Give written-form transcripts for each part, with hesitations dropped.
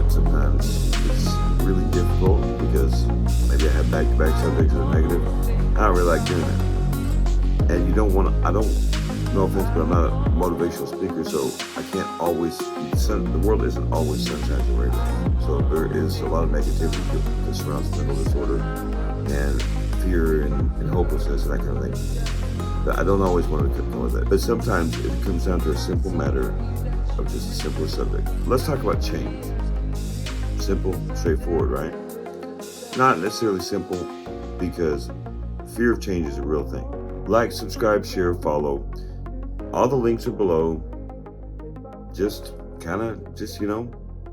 that sometimes it's really difficult because maybe I have back-to-back subjects that are negative. I don't really like doing that. And you don't want to, I don't, no offense, but I'm not a motivational speaker, so I can't always, the world isn't always sunshine and rainbows. So there is a lot of negativity that surrounds mental disorder and fear and hopelessness and that kind of thing. But I don't always want to come with it. But sometimes it comes down to a simple matter of just a simpler subject. Let's talk about change. Simple, straightforward, right? Not necessarily simple because fear of change is a real thing. Like, subscribe, share, follow. All the links are below. Just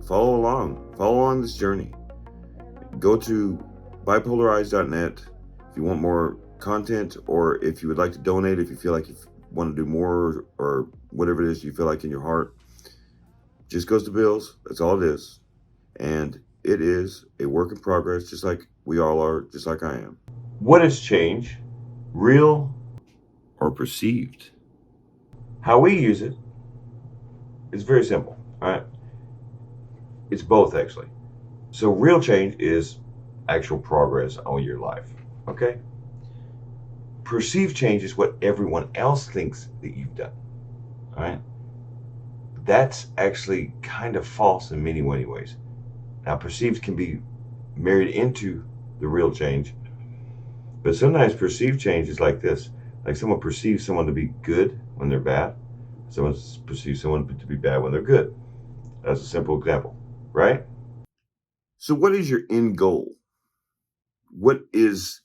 follow along this journey. Go to bipolarize.net if you want more content, or if you would like to donate, if you feel like you want to do more, or whatever it is you feel like in your heart. Just goes to bills. That's all it is. And it is a work in progress, just like we all are, just like I am. What is change? Real or perceived? How we use it is very simple, right? It's both, actually. So real change is actual progress on your life, okay? Perceived change is what everyone else thinks that you've done, all right? That's actually kind of false in many ways. Now, perceived can be married into the real change, but sometimes perceived change is like this. Like, someone perceives someone to be good when they're bad. Someone perceives someone to be bad when they're good. That's a simple example, right? So what is your end goal? What is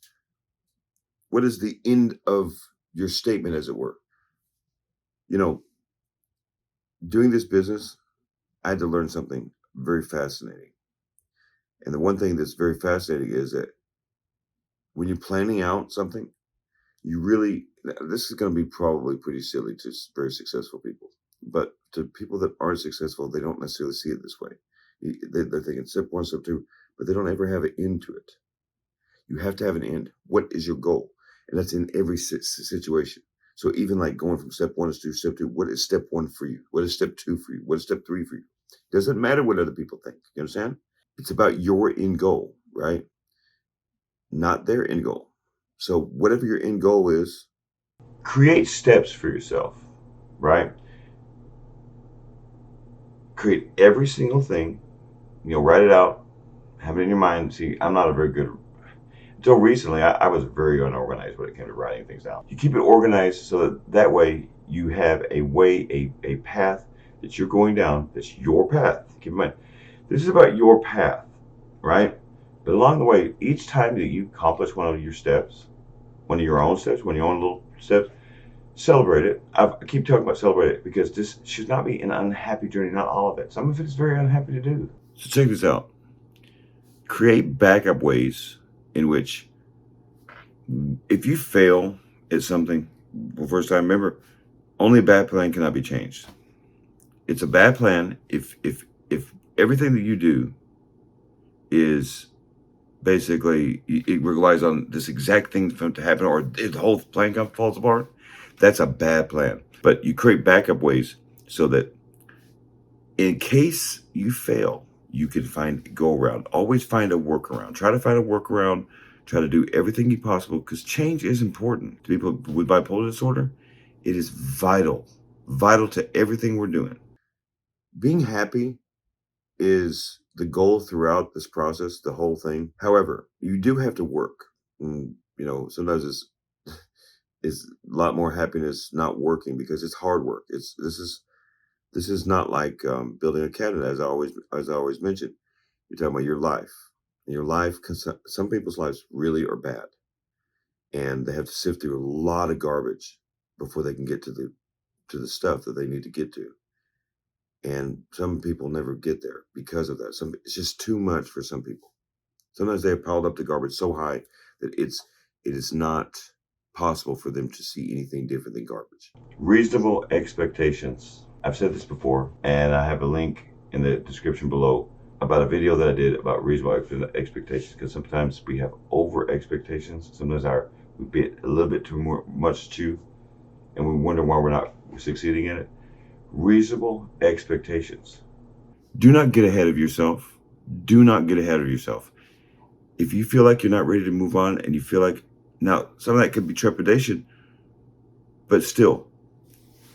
the end of your statement, as it were? Doing this business, I had to learn something very fascinating. And the one thing that's very fascinating is that when you're planning out something, this is going to be probably pretty silly to very successful people, but to people that aren't successful, they don't necessarily see it this way. They're thinking step one, step two, but they don't ever have an end to it. You have to have an end. What is your goal? And that's in every situation. So even like going from step one to step two, what is step one for you? What is step two for you? What is step three for you? Doesn't matter what other people think. You understand? It's about your end goal, right? Not their end goal. So whatever your end goal is, create steps for yourself, right? Create every single thing, write it out, have it in your mind. See, I'm not a very good, until recently, I was very unorganized when it came to writing things down. You keep it organized so that way you have a path that you're going down, that's your path. Keep in mind, this is about your path, right? But along the way, each time that you accomplish one of your steps, one of your own steps, one of your own little steps, celebrate it. I keep talking about celebrate it because this should not be an unhappy journey, not all of it. Some of it is very unhappy to do. So check this out. Create backup ways in which, if you fail at something the first time, remember, only a bad plan cannot be changed. It's a bad plan if everything that you do is basically, it relies on this exact thing to happen, or the whole plan falls apart. That's a bad plan. But you create backup ways so that in case you fail, you can go around. Always find a workaround. Try to find a workaround. Try to do everything you possible, because change is important to people with bipolar disorder. It is vital to everything we're doing. Being happy is the goal throughout this process, the whole thing. However, you do have to work. And, sometimes it's a lot more happiness not working because it's hard work. This is not like building a cabinet, as I always mention. You're talking about your life. And your life, some people's lives really are bad, and they have to sift through a lot of garbage before they can get to the stuff that they need to get to. And some people never get there because of that. It's just too much for some people. Sometimes they have piled up the garbage so high that it is not possible for them to see anything different than garbage. Reasonable expectations. I've said this before, and I have a link in the description below about a video that I did about reasonable expectations, because sometimes we have over expectations. Sometimes we bit a little bit too much too, and we wonder why we're not succeeding in it. Reasonable expectations. Do not get ahead of yourself. Do not get ahead of yourself. If you feel like you're not ready to move on and you feel like, now some of that could be trepidation, but still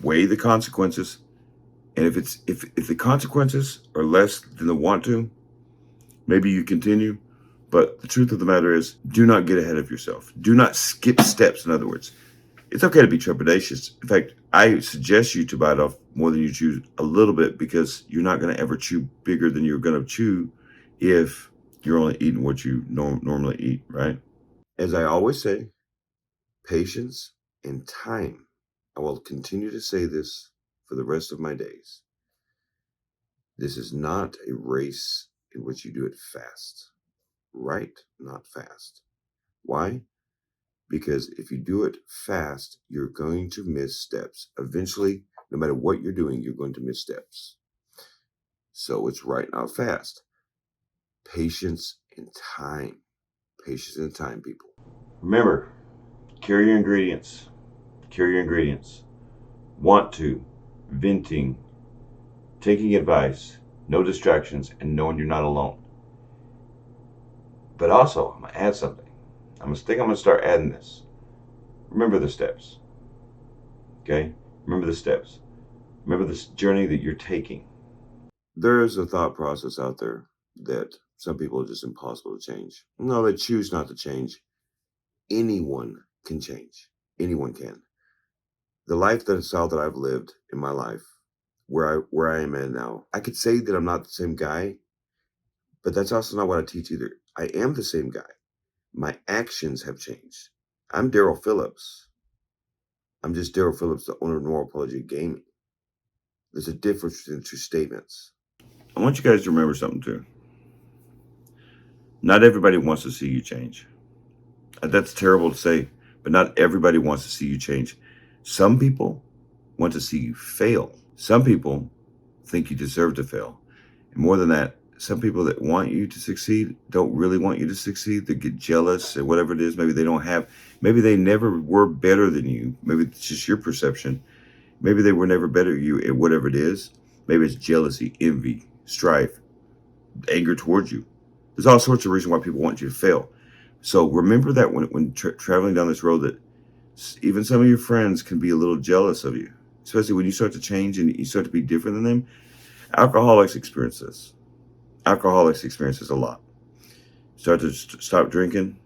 weigh the consequences. And if the consequences are less than the want to, maybe you continue. But the truth of the matter is, do not get ahead of yourself. Do not skip steps, in other words. It's okay to be trepidatious. In fact, I suggest you to bite off more than you chew a little bit, because you're not going to ever chew bigger than you're going to chew if you're only eating what you normally eat, right? As I always say, patience and time. I will continue to say this for the rest of my days. This is not a race in which you do it fast. Right? Not fast. Why? Because if you do it fast, you're going to miss steps. Eventually, no matter what you're doing, you're going to miss steps. So it's right, not fast. Patience and time. Patience and time, people. Remember, carry your ingredients. Carry your ingredients. Want to, venting, taking advice, no distractions, and knowing you're not alone. But also, I'm going to add something. I'm going to start adding this. Remember the steps. Okay? Remember the steps. Remember this journey that you're taking. There is a thought process out there that some people are just impossible to change. No, they choose not to change. Anyone can change. Anyone can. The lifestyle that I've lived in my life, where I am at now, I could say that I'm not the same guy, but that's also not what I teach either. I am the same guy. My actions have changed. I'm Daryl Phillips. I'm just Daryl Phillips, the owner of Noir Apologia Gaming. There's a difference between the two statements. I want you guys to remember something too. Not everybody wants to see you change. That's terrible to say, but not everybody wants to see you change. Some people want to see you fail. Some people think you deserve to fail. And more than that, some people that want you to succeed don't really want you to succeed. They get jealous or whatever it is. Maybe maybe they never were better than you. Maybe it's just your perception. Maybe they were never better than you at whatever it is. Maybe it's jealousy, envy, strife, anger towards you. There's all sorts of reasons why people want you to fail. So remember that when traveling down this road, that even some of your friends can be a little jealous of you, especially when you start to change and you start to be different than them. Alcoholics experience this. Alcoholics experience this a lot. Start to stop drinking,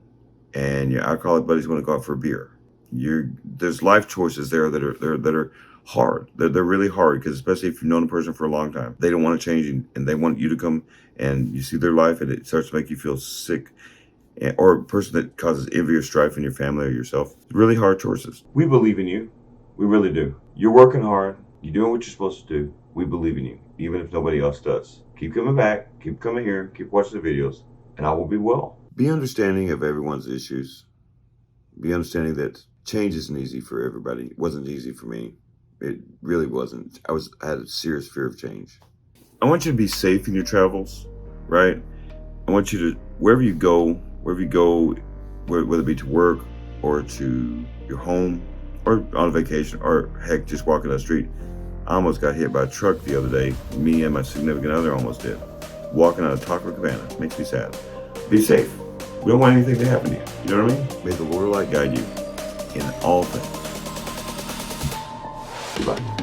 and your alcoholic buddies want to go out for a beer. There's life choices there that are hard. They're really hard, because especially if you've known a person for a long time, they don't want to change, and they want you to come and you see their life, and it starts to make you feel sick. Or a person that causes envy or strife in your family or yourself. Really hard choices. We believe in you. We really do. You're working hard. You're doing what you're supposed to do. We believe in you, even if nobody else does. Keep coming back. Keep coming here. Keep watching the videos, and I will be well. Be understanding of everyone's issues. Be understanding that change isn't easy for everybody. It wasn't easy for me. It really wasn't. I had a serious fear of change. I want you to be safe in your travels, right? I want you to, wherever you go, whether it be to work or to your home or on vacation, or heck, just walking down the street. I almost got hit by a truck the other day. Me and my significant other almost did. Walking out of Taco Cabana. Makes me sad. Be safe. We don't want anything to happen to you. You know what I mean? May the Lord of Light guide you in all things. Goodbye.